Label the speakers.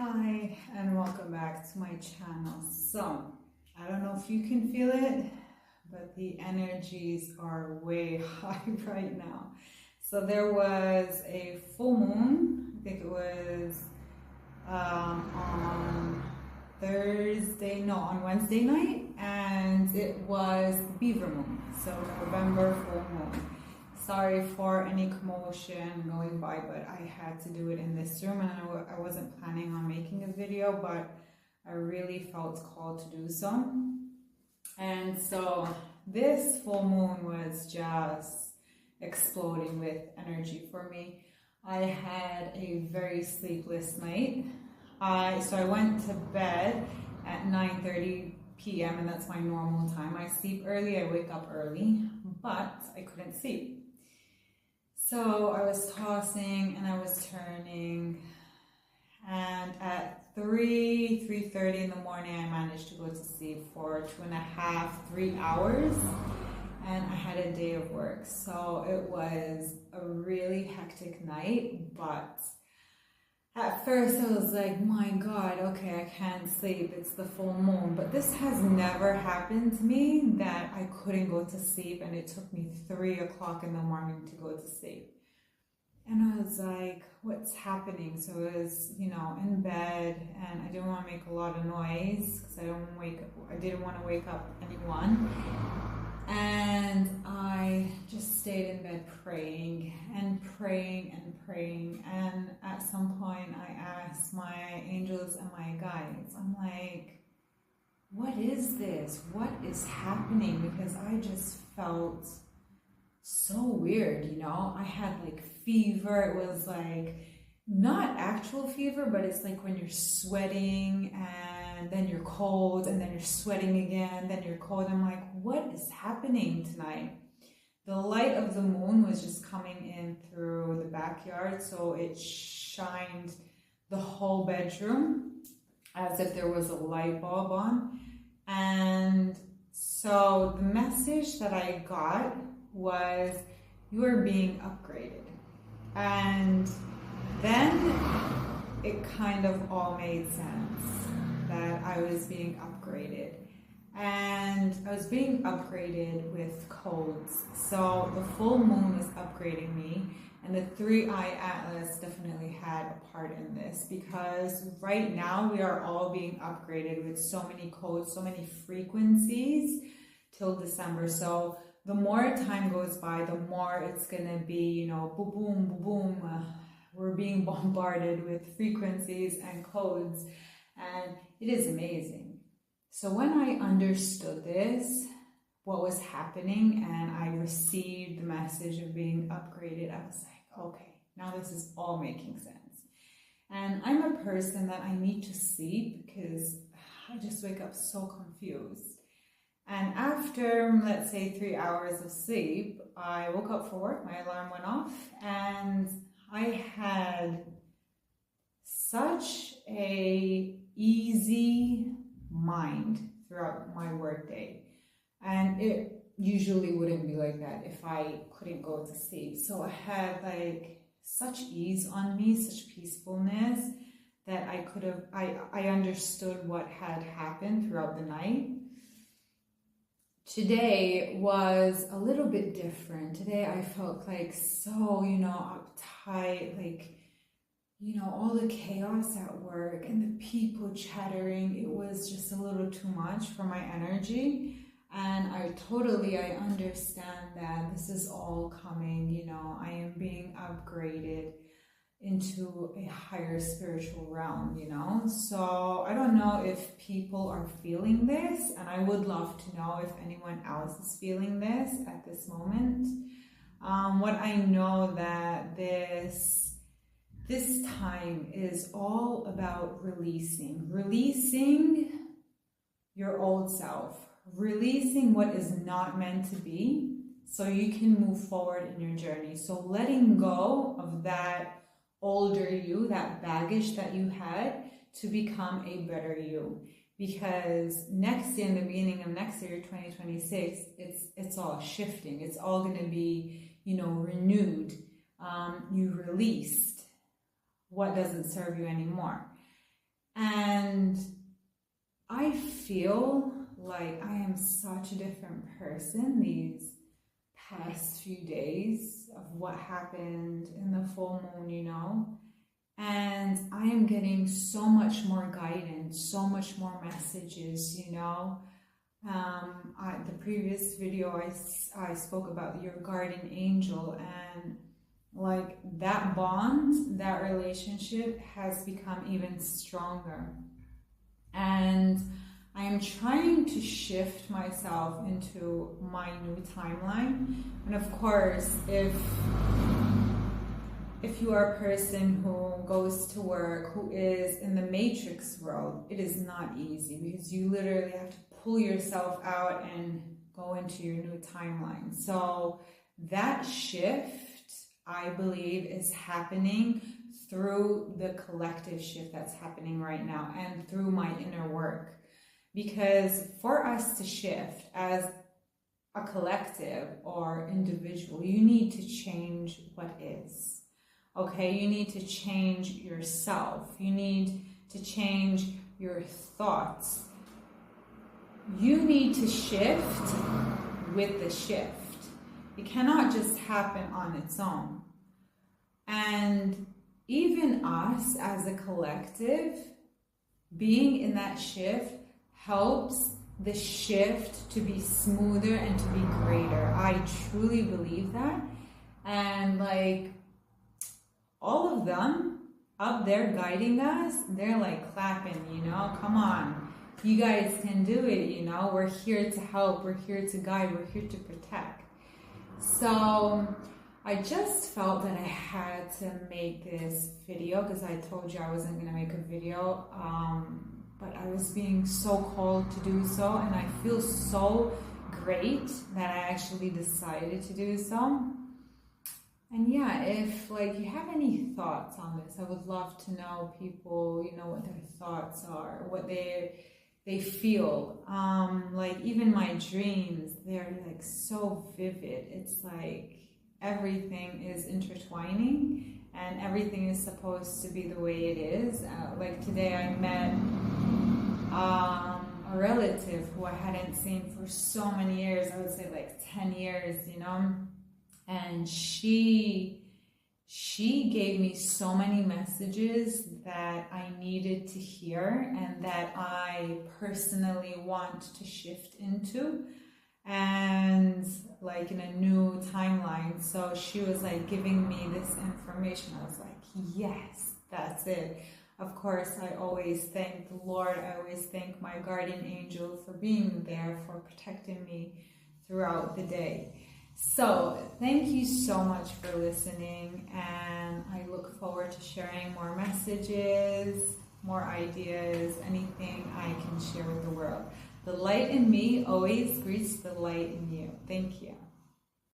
Speaker 1: Hi and welcome back to my channel. So I don't know if you can feel it, but the energies are way high right now. So there was a full moon, I think it was on on Wednesday night, and it was the beaver moon, so November full moon. Sorry for any commotion going by, but I had to do it in this room, and I wasn't planning on making a video, but I really felt called to do so. And so this full moon was just exploding with energy for me. I had a very sleepless night. So I went to bed at 9:30 p.m. and that's my normal time. I sleep early, I wake up early, but I couldn't sleep. So I was tossing and I was turning, and at 3:30 in the morning I managed to go to sleep for 2.5, 3 hours, and I had a day of work. So it was a really hectic night, but at first I was like, my God, okay, I can't sleep, it's the full moon. But this has never happened to me, that I couldn't go to sleep and it took me 3 o'clock in the morning to go to sleep. And I was like, what's happening? So I was, in bed, and I didn't want to make a lot of noise because I didn't want to wake up anyone. And I just stayed in bed praying and praying and praying. And at some point I asked my angels and my guides, I'm like, what is this? What is happening? Because I just felt so weird, I had like fever. It was like not actual fever, but it's like when you're sweating and then you're cold and then you're sweating again, then you're cold. I'm like, what is happening tonight? The light of the moon was just coming in through the backyard, so it shined the whole bedroom as if there was a light bulb on. And so the message that I got was, you are being upgraded. And then it kind of all made sense that I was being upgraded. And I was being upgraded with codes. So the full moon was upgrading me, and the 3-eye atlas definitely had a part in this, because right now we are all being upgraded with so many codes, so many frequencies till December. So the more time goes by, the more it's gonna be, boom, boom, boom, boom. We're being bombarded with frequencies and codes, and it is amazing. So when I understood this, what was happening, and I received the message of being upgraded, I was like, okay, now this is all making sense. And I'm a person that I need to sleep because I just wake up so confused. And after, let's say, 3 hours of sleep, I woke up for work, my alarm went off, and I had such a easy mind throughout my workday. And it usually wouldn't be like that if I couldn't go to sleep. So I had like such ease on me, such peacefulness, that I understood what had happened throughout the night. Today was a little bit different. Today I felt like so, uptight, like, all the chaos at work and the people chattering. It was just a little too much for my energy. And I understand that this is all coming, I am being upgraded into a higher spiritual realm, so I don't know if people are feeling this, and I would love to know if anyone else is feeling this at this moment. What I know that this time is all about releasing your old self, releasing what is not meant to be, so you can move forward in your journey. So letting go of that older you, that baggage that you had, to become a better you. Because next year, in the beginning of next year, 2026, it's all shifting. It's all going to be, renewed. You released what doesn't serve you anymore. And I feel like I am such a different person these past few days of what happened in the full moon, you know. And I am getting so much more guidance, so much more messages, you know. The previous video I spoke about your guardian angel, and like that bond, that relationship has become even stronger. And I am trying to shift myself into my new timeline. And of course, if you are a person who goes to work, who is in the matrix world, it is not easy, because you literally have to pull yourself out and go into your new timeline. So that shift, I believe, is happening through the collective shift that's happening right now and through my inner work. Because for us to shift as a collective or individual, you need to change what is. Okay, you need to change yourself. You need to change your thoughts. You need to shift with the shift. It cannot just happen on its own. And even us as a collective, being in that shift helps the shift to be smoother and to be greater. I truly believe that. And like all of them up there guiding us, they're like clapping, you know, come on, you guys can do it, you know, we're here to help, we're here to guide, we're here to protect. So I just felt that I had to make this video, because I told you I wasn't going to make a video, but I was being so called to do so, and I feel so great that I actually decided to do so. And yeah, if like you have any thoughts on this, I would love to know people, you know, what their thoughts are, what they feel. Like even my dreams, they're like so vivid. It's like everything is intertwining and everything is supposed to be the way it is. Like today I met a relative who I hadn't seen for so many years. I would say like 10 years, you know. And she gave me so many messages that I needed to hear and that I personally want to shift into, and like in a new timeline. So she was like giving me this information. I was like, yes, that's it. Of course, I always thank the Lord. I always thank my guardian angel for being there, for protecting me throughout the day. So thank you so much for listening, and I look forward to sharing more messages, more ideas, anything I can share with the world. The light in me always greets the light in you. Thank you.